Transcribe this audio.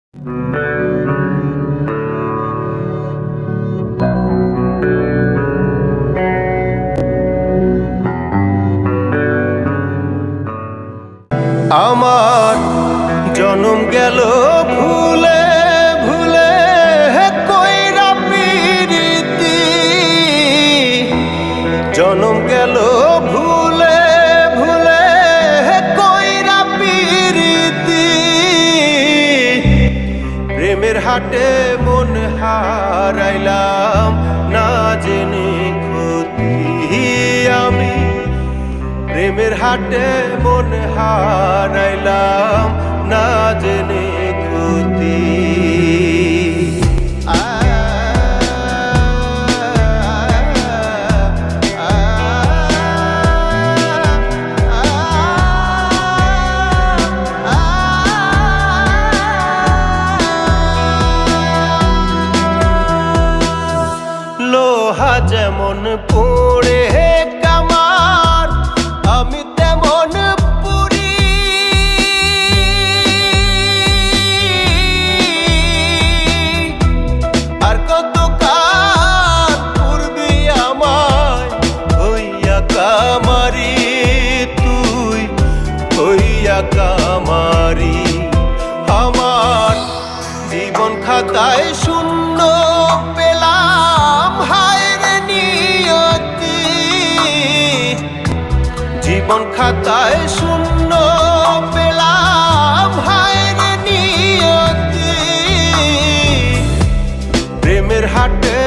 আমার জনম গেল ভুলে ভুলে কইরা পিরিতি, জনম গেল ভুলে ভুলে কইরা পিরিতি। প্রেমের হাটে মন হারাইলাম না জেনে ক্ষতি আমি, প্রেমের হাটে মন হারাইলাম না জেনে ক্ষতি। লোহা যেমন পড়ে কামার, আমি তেমন পুরি। আর কত কাল পূর্বে আমায় হইয়া কামারি, তুই হইয়া কামারি। আমার জীবন খাতায় শূন্য পেলাম হায় রে নিয়তি, জীবন খাতায় শূন্য পেলাম হায় রে নিয়তি। প্রেমের হাটে